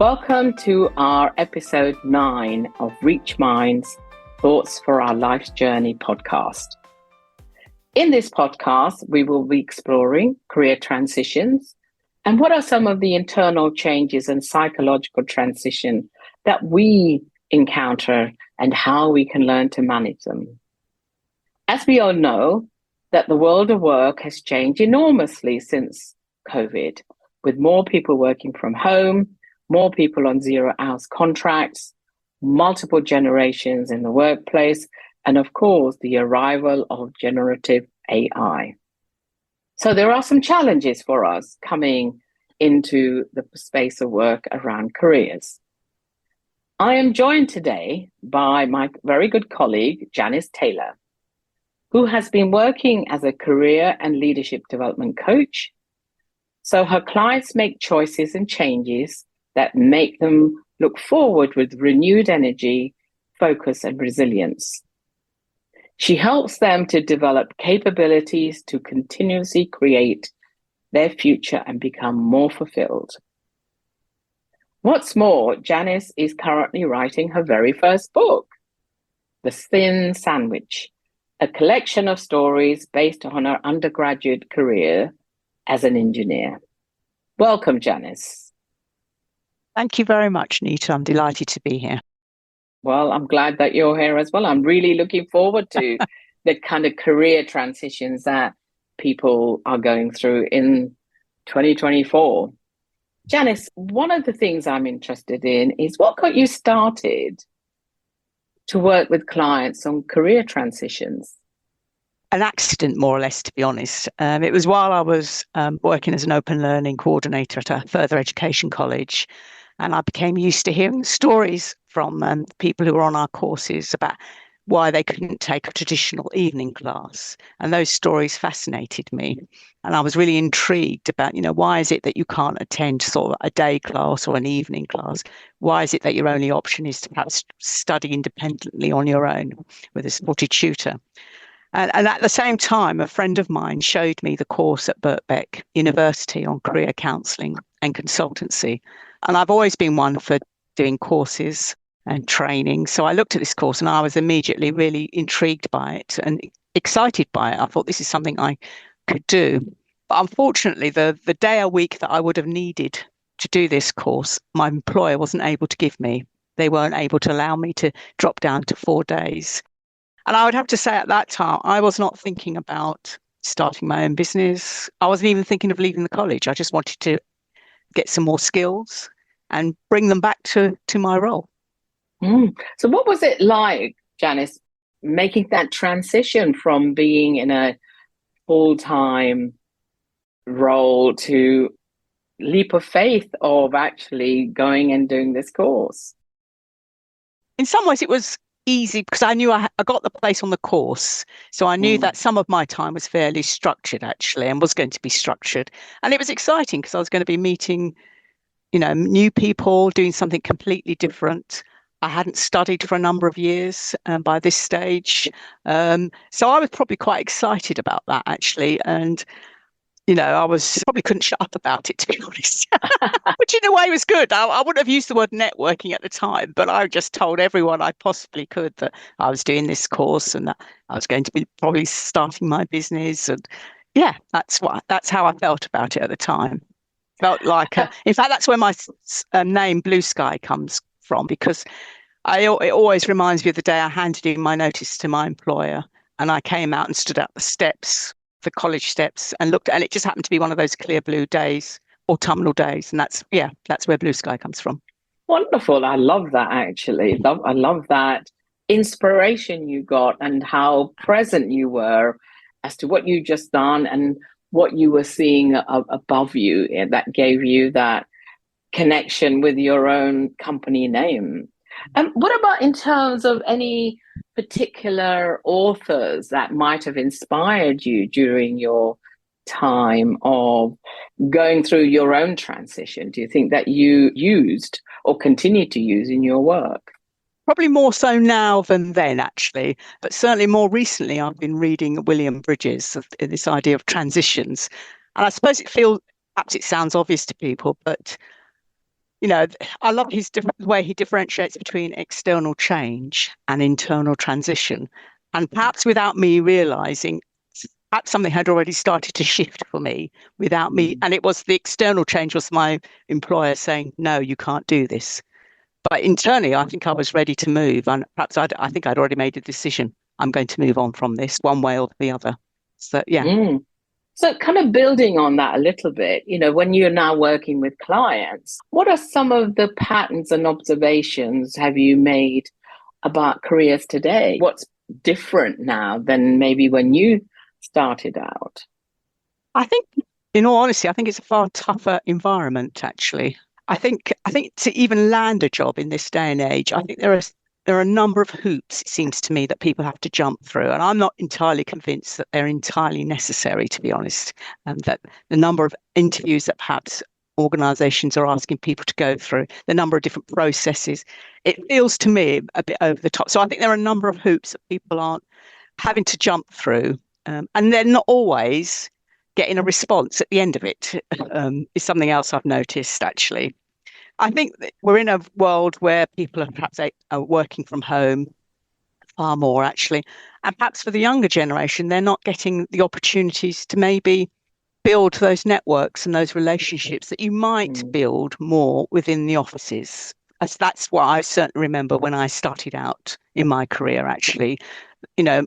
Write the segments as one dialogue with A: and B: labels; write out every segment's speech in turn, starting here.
A: Welcome to our episode 9 of Reach Minds Thoughts for Our Life's Journey podcast. In this podcast, we will be exploring career transitions and what are some of the internal changes and psychological transition that we encounter and how we can learn to manage them. As we all know, that the world of work has changed enormously since COVID, with more people working from home, more people on 0-hours contracts, multiple generations in the workplace, and of course, the arrival of generative AI. So there are some challenges for us coming into the space of work around careers. I am joined today by my very good colleague, Janice Taylor, who has been working as a career and leadership development coach. So her clients make choices and changes that make them look forward with renewed energy, focus, and resilience. She helps them to develop capabilities to continuously create their future and become more fulfilled. What's more, Janice is currently writing her very first book, The Thin Sandwich, a collection of stories based on her undergraduate career as an engineer. Welcome, Janice.
B: Thank you very much, Nita. I'm delighted to be here.
A: Well, I'm glad that you're here as well. I'm really looking forward to the kind of career transitions that people are going through in 2024. Janice, one of the things I'm interested in is what got you started to work with clients on career transitions?
B: An accident, more or less, to be honest. It was while I was working as an open learning coordinator at a further education college. And I became used to hearing stories from people who were on our courses about why they couldn't take a traditional evening class. And those stories fascinated me. And I was really intrigued about, why is it that you can't attend sort of a day class or an evening class? Why is it that your only option is to perhaps study independently on your own with a supported tutor? And at the same time, a friend of mine showed me the course at Birkbeck University on career counselling and consultancy. And I've always been one for doing courses and training. So I looked at this course and I was immediately really intrigued by it and excited by it. I thought this is something I could do. But unfortunately, the day a week that I would have needed to do this course, my employer wasn't able to give me. They weren't able to allow me to drop down to 4 days. And I would have to say at that time, I was not thinking about starting my own business. I wasn't even thinking of leaving the college. I just wanted to get some more skills and bring them back to my role.
A: So what was it like, Janice, making that transition from being in a full-time role to leap of faith of actually going and doing this course?
B: In some ways, it was easy because I knew I got the place on the course. So I knew that some of my time was fairly structured, actually, and was going to be structured. And it was exciting because I was going to be meeting new people, doing something completely different. I hadn't studied for a number of years by this stage. So I was probably quite excited about that, actually. And, I probably couldn't shut up about it, to be honest, which in a way was good. I wouldn't have used the word networking at the time, but I just told everyone I possibly could that I was doing this course and that I was going to be probably starting my business. And yeah, that's how I felt about it at the time. Felt like, in fact, that's where my name Blue Sky comes from, because it always reminds me of the day I handed in my notice to my employer and I came out and stood at the steps, the college steps, and looked, and it just happened to be one of those clear blue days, autumnal days. And that's where Blue Sky comes from.
A: Wonderful. I love that, actually. I love that inspiration you got and how present you were as to what you just done and what you were seeing above you, and that gave you that connection with your own company name. What about in terms of any particular authors that might have inspired you during your time of going through your own transition? Do you think that you used or continue to use in your work?
B: Probably more so now than then, actually. But certainly more recently, I've been reading William Bridges, this idea of transitions. And I suppose perhaps it sounds obvious to people, but I love the way he differentiates between external change and internal transition. And perhaps without me realizing, perhaps something had already started to shift for me without me. And it was the external change was my employer saying, no, you can't do this. But internally, I think I was ready to move. And perhaps I think I'd already made a decision. I'm going to move on from this one way or the other. So, yeah.
A: So kind of building on that a little bit, when you're now working with clients, what are some of the patterns and observations have you made about careers today? What's different now than maybe when you started out?
B: I think, in all honesty, I think it's a far tougher environment, actually. I think to even land a job in this day and age, I think there are a number of hoops, it seems to me, that people have to jump through. And I'm not entirely convinced that they're entirely necessary, to be honest. That the number of interviews that perhaps organizations are asking people to go through, the number of different processes, it feels to me a bit over the top. So I think there are a number of hoops that people aren't having to jump through. And they're not always getting a response at the end of it, is something else I've noticed, actually. I think that we're in a world where people are perhaps working from home far more, actually. And perhaps for the younger generation, they're not getting the opportunities to maybe build those networks and those relationships that you might build more within the offices. That's what I certainly remember when I started out in my career, actually.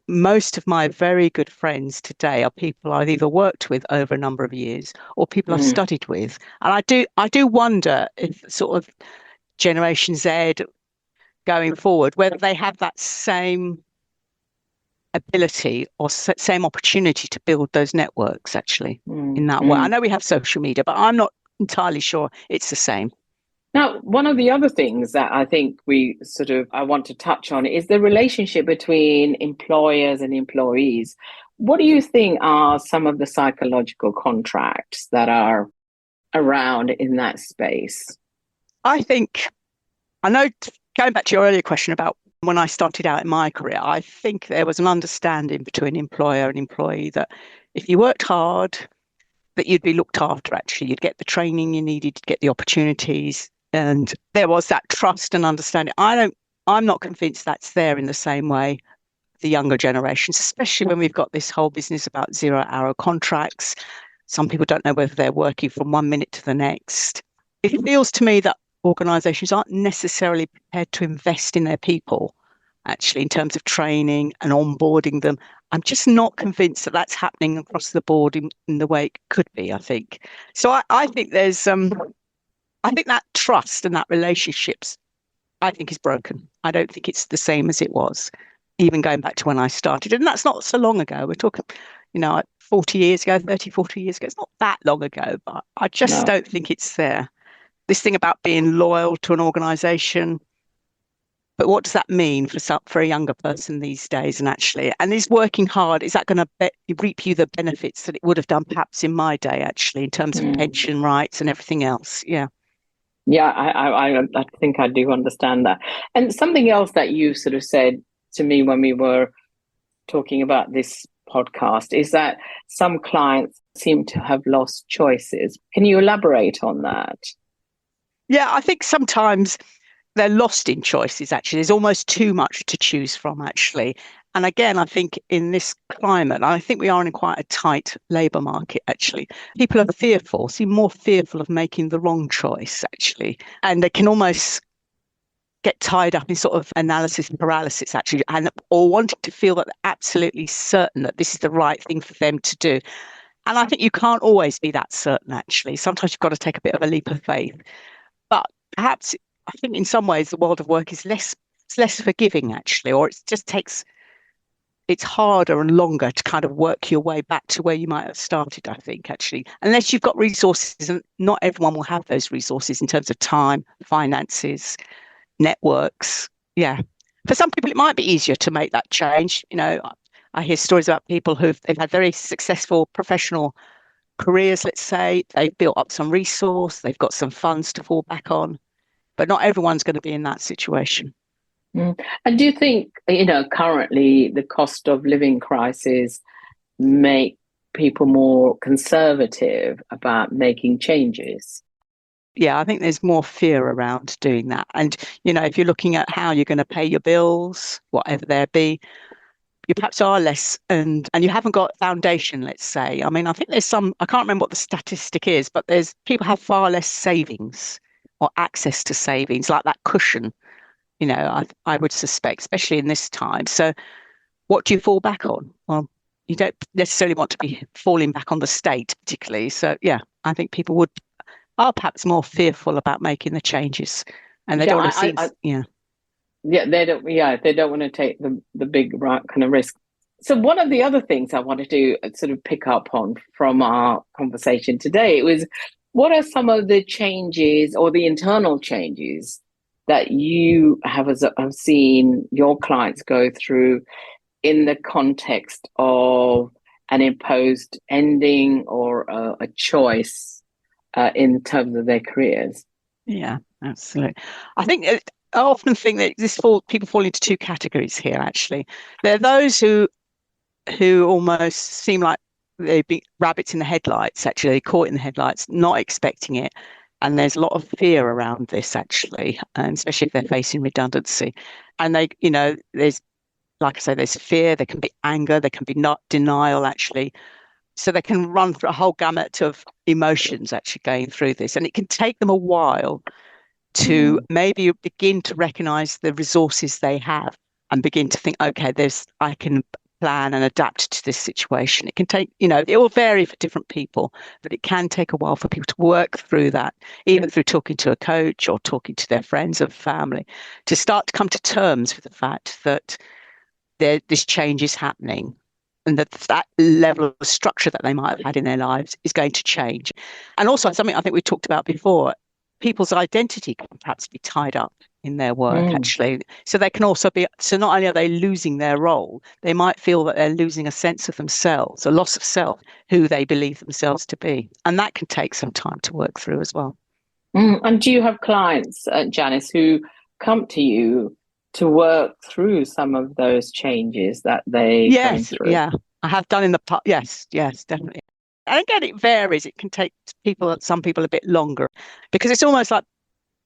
B: Most of my very good friends today are people I've either worked with over a number of years or people I've studied with. And I do wonder if sort of Generation Z going forward, whether they have that same ability or same opportunity to build those networks actually in that way. I know we have social media, but I'm not entirely sure it's the same.
A: Now, one of the other things that I think I want to touch on is the relationship between employers and employees. What do you think are some of the psychological contracts that are around in that space?
B: I know, going back to your earlier question about when I started out in my career, I think there was an understanding between employer and employee that if you worked hard, that you'd be looked after, actually. You'd get the training you needed, to get the opportunities. And there was that trust and understanding. I'm not convinced that's there in the same way the younger generations, especially when we've got this whole business about 0-hour contracts. Some people don't know whether they're working from 1 minute to the next. It feels to me that organizations aren't necessarily prepared to invest in their people, actually, in terms of training and onboarding them. I'm just not convinced that that's happening across the board in the way it could be, I think. So I think I think that trust and that relationships, I think, is broken. I don't think it's the same as it was, even going back to when I started. And that's not so long ago. We're talking, 40 years ago, 30, 40 years ago. It's not that long ago, but I just don't think it's there. This thing about being loyal to an organization, but what does that mean for a younger person these days? And is working hard, is that going to reap you the benefits that it would have done perhaps in my day, actually, in terms of pension rights and everything else? Yeah.
A: Yeah, I think I do understand that. And something else that you sort of said to me when we were talking about this podcast is that some clients seem to have lost choices. Can you elaborate on that?
B: Yeah, I think sometimes they're lost in choices, actually. There's almost too much to choose from, actually. And again, I think in this climate, I think we are in quite a tight labour market, actually. People are fearful, seem more fearful of making the wrong choice, actually. And they can almost get tied up in sort of analysis paralysis, actually, or wanting to feel that they're absolutely certain that this is the right thing for them to do. And I think you can't always be that certain, actually. Sometimes you've got to take a bit of a leap of faith. But perhaps I think in some ways the world of work is less forgiving, actually, or it's harder and longer to kind of work your way back to where you might have started, I think, actually, unless you've got resources, and not everyone will have those resources in terms of time, finances, networks. Yeah. For some people, it might be easier to make that change. I hear stories about people they've had very successful professional careers, let's say. They've built up some resource, they've got some funds to fall back on, but not everyone's going to be in that situation.
A: And do you think, currently the cost of living crisis make people more conservative about making changes?
B: I think there's more fear around doing that. And, if you're looking at how you're going to pay your bills, whatever there be, you perhaps are less, and you haven't got foundation, let's say. I mean, I think there's I can't remember what the statistic is, but there's people have far less savings or access to savings, like that cushion, I would suspect, especially in this time. So what do you fall back on? Well, you don't necessarily want to be falling back on the state particularly. So yeah, I think people are perhaps more fearful about making the changes, and they don't want to see.
A: They don't want to take the big kind of risk. So one of the other things I wanted to sort of pick up on from our conversation today was, what are some of the changes or the internal changes that you have seen your clients go through in the context of an imposed ending or a choice in terms of their careers?
B: Yeah, absolutely. I think I often think that people fall into two categories here, actually. There are those who almost seem like they'd be rabbits in the headlights, actually, caught in the headlights, not expecting it. And there's a lot of fear around this, actually, and especially if they're facing redundancy. And there's, like I say, there's fear, there can be anger, there can be not denial, actually. So they can run through a whole gamut of emotions actually going through this. And it can take them a while to maybe begin to recognize the resources they have and begin to think, okay, I can plan and adapt to this situation. It can take, it will vary for different people, but it can take a while for people to work through that, even through talking to a coach or talking to their friends or family, to start to come to terms with the fact that this change is happening, and that level of structure that they might have had in their lives is going to change. And also something I think we talked about before, people's identity can perhaps be tied up in their work, actually. So they can also so not only are they losing their role, they might feel that they're losing a sense of themselves, a loss of self, who they believe themselves to be. And that can take some time to work through as well.
A: And do you have clients, Janice, who come to you to work through some of those changes that they go through?
B: Yeah, I have done in the past. Yes, definitely. And again, it varies. It can take some people a bit longer, because it's almost like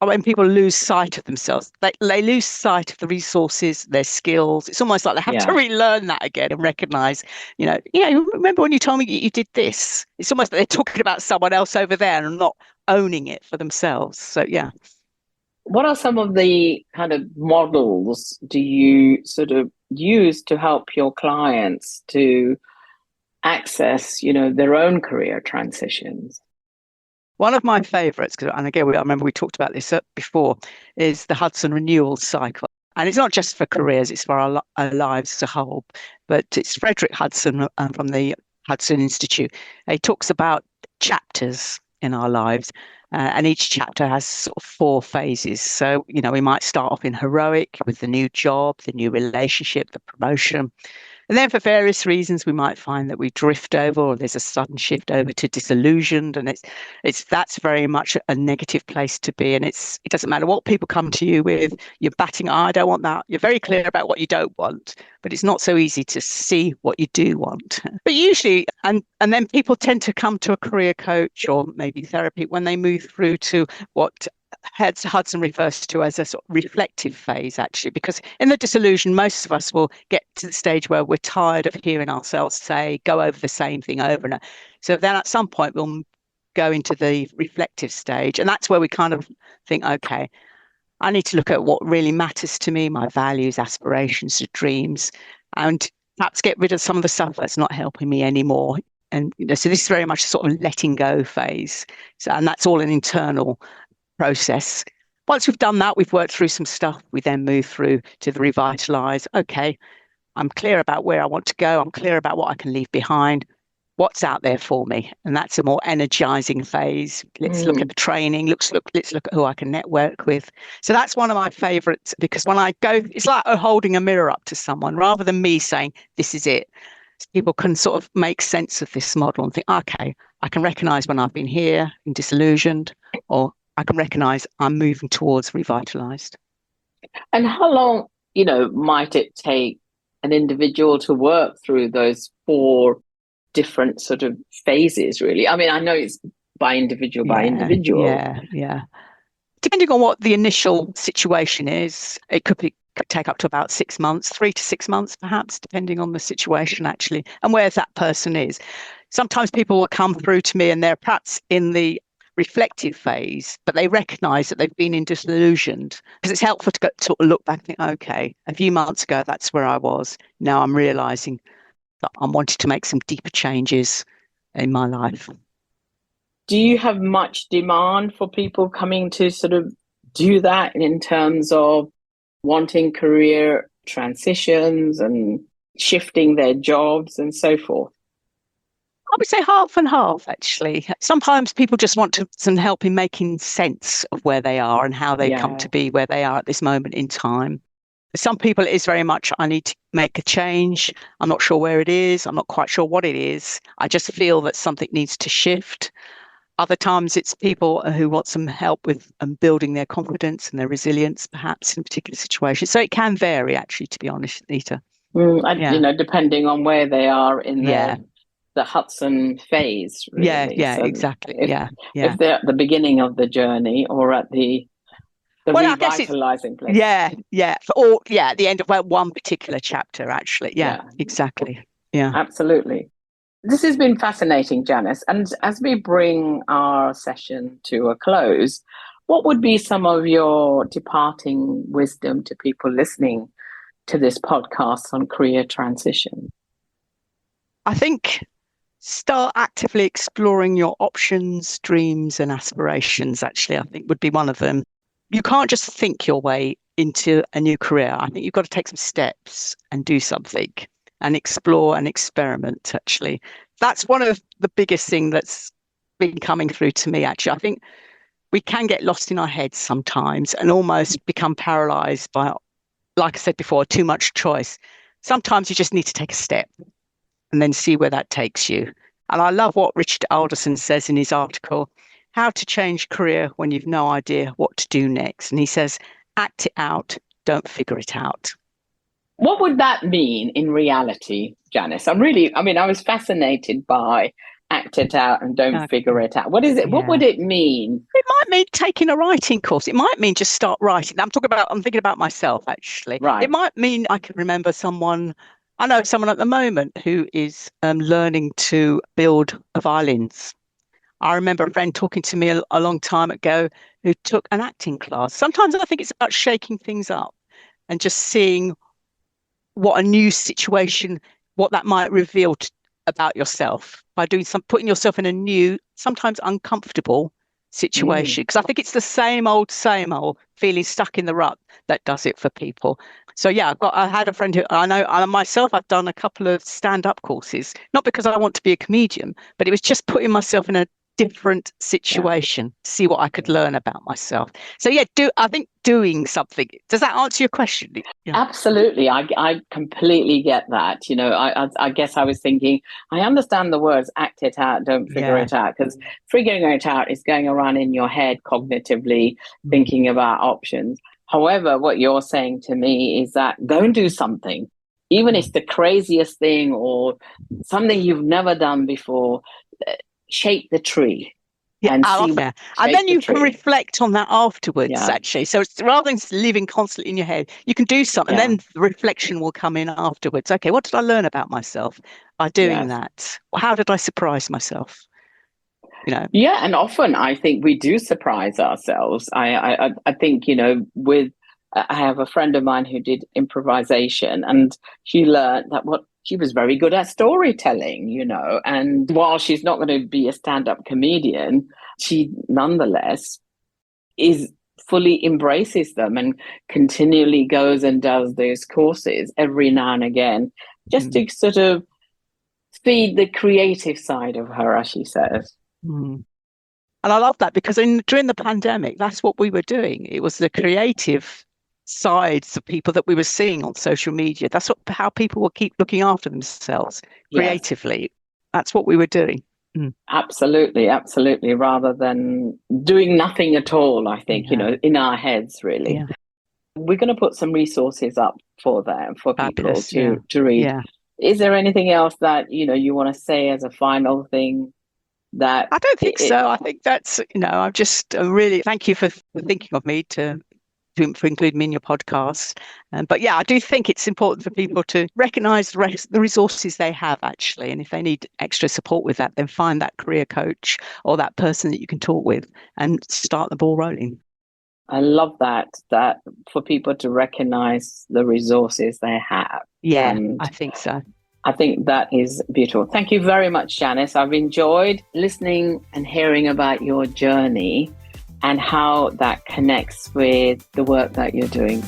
B: when people lose sight of themselves, they lose sight of the resources, their skills. It's almost like they have to relearn that again and recognize, remember when you told me you did this? It's almost like they're talking about someone else over there and not owning it for themselves. So, yeah.
A: What are some of the kind of models do you sort of use to help your clients to access, their own career transitions?
B: One of my favorites, and again, I remember we talked about this before, is the Hudson renewal cycle. And it's not just for careers, it's for our lives as a whole. But it's Frederick Hudson from the Hudson Institute. He talks about chapters in our lives. And each chapter has sort of 4 phases. So, we might start off in heroic with the new job, the new relationship, the promotion. And then for various reasons, we might find that we drift over, or there's a sudden shift over to disillusioned. And that's very much a negative place to be. And it doesn't matter what people come to you with, you're batting, I don't want that. You're very clear about what you don't want, but it's not so easy to see what you do want. But usually, and then people tend to come to a career coach or maybe therapy when they move through to what Hudson refers to as a sort of reflective phase, actually, because in the disillusion, most of us will get to the stage where we're tired of hearing ourselves go over the same thing over and over. So then at some point we'll go into the reflective stage, and that's where we kind of think, okay, I need to look at what really matters to me, my values, aspirations, dreams, and perhaps get rid of some of the stuff that's not helping me anymore. And so this is very much a sort of letting go phase. So, and that's all an internal process. Once we've done that, we've worked through some stuff, we then move through to the revitalize. Okay, I'm clear about where I want to go. I'm clear about what I can leave behind. What's out there for me? And that's a more energizing phase. Let's look at the training. Let's look at who I can network with. So that's one of my favorites, because when I go, it's like holding a mirror up to someone rather than me saying, this is it. People can sort of make sense of this model and think, okay, I can recognize when I've been here and disillusioned, or I can recognize I'm moving towards revitalized.
A: And how long, might it take an individual to work through those 4 different sort of phases, really? I mean, I know it's by individual by
B: Yeah,
A: individual.
B: yeah. Depending on what the initial situation is, it could take up to about 6 months, 3 to 6 months, perhaps, depending on the situation actually, and where that person is. Sometimes people will come through to me and they're perhaps in the reflective phase, but they recognize that they've been disillusioned, because it's helpful to sort of look back and think, okay, a few months ago, that's where I was. Now I'm realizing that I'm wanting to make some deeper changes in my life.
A: Do you have much demand for people coming to sort of do that in terms of wanting career transitions and shifting their jobs and so forth?
B: I would say half and half, actually. Sometimes people just want some help in making sense of where they are and how they've come to be where they are at this moment in time. Some people, it is very much, I need to make a change. I'm not sure where it is. I'm not quite sure what it is. I just feel that something needs to shift. Other times it's people who want some help with building their confidence and their resilience, perhaps in a particular situation. So it can vary, actually, to be honest, Nita.
A: Depending on where they are in the Hudson phase, really.
B: Yeah, so exactly.
A: If they're at the beginning of the journey or at the revitalizing place.
B: Yeah. Or at the end of one particular chapter, actually. Yeah, exactly. Yeah.
A: Absolutely. This has been fascinating, Janice. And as we bring our session to a close, what would be some of your departing wisdom to people listening to this podcast on career transition?
B: I think start actively exploring your options, dreams, and aspirations, actually, I think would be one of them. You can't just think your way into a new career. I think you've got to take some steps and do something and explore and experiment, actually. That's one of the biggest things that's been coming through to me, actually. I think we can get lost in our heads sometimes and almost become paralyzed by, like I said before, too much choice. Sometimes you just need to take a step and then see where that takes you. And I love what Richard Alderson says in his article, How to Change Career When You've No Idea What to Do Next. And he says, act it out, don't figure it out.
A: What would that mean in reality, Janice? I was fascinated by act it out and don't figure it out. What is it? Yeah. What would it mean?
B: It might mean taking a writing course. It might mean just start writing. I'm thinking about myself, actually.
A: Right.
B: It might mean I can remember I know someone at the moment who is learning to build violins. I remember a friend talking to me a long time ago who took an acting class. Sometimes I think it's about shaking things up and just seeing what a new situation, what that might reveal about yourself by putting yourself in a new, sometimes uncomfortable situation. Because I think it's the same old feeling stuck in the rut that does it for people. So yeah, I had a friend who I know, myself, I've done a couple of stand-up courses, not because I want to be a comedian, but it was just putting myself in a different situation, see what I could learn about myself. So yeah, I think doing something. Does that answer your question?
A: Yeah. Absolutely. I completely get that. I guess I was thinking, I understand the words act it out, don't figure it out, because figuring it out is going around in your head cognitively, thinking about options. However, what you're saying to me is that go and do something, even if it's the craziest thing or something you've never done before. Shake the tree.
B: And then you can reflect on that afterwards, actually. So it's, rather than living constantly in your head, you can do something, and then the reflection will come in afterwards. Okay, what did I learn about myself by doing that? How did I surprise myself?
A: Yeah, and often I think we do surprise ourselves. I think, I have a friend of mine who did improvisation, and she learned that she was very good at storytelling, and while she's not going to be a stand-up comedian, she nonetheless fully embraces them and continually goes and does those courses every now and again, just to sort of feed the creative side of her, as she says.
B: And I love that, because during the pandemic, that's what we were doing. It was the creative sides of people that we were seeing on social media. That's how people will keep looking after themselves creatively. Yes. That's what we were doing.
A: Absolutely, rather than doing nothing at all, I think, in our heads, really. Yeah. We're going to put some resources up for them, for people to read. Yeah. Is there anything else that, you want to say as a final thing? that
B: I don't think so. I think that's, I'm just really thank you for thinking of me for include me in your podcast. But yeah, I do think it's important for people to recognise the resources they have actually, and if they need extra support with that, then find that career coach or that person that you can talk with and start the ball rolling.
A: I love that for people to recognise the resources they have.
B: Yeah,
A: And
B: I think so.
A: I think that is beautiful. Thank you very much, Janice. I've enjoyed listening and hearing about your journey and how that connects with the work that you're doing.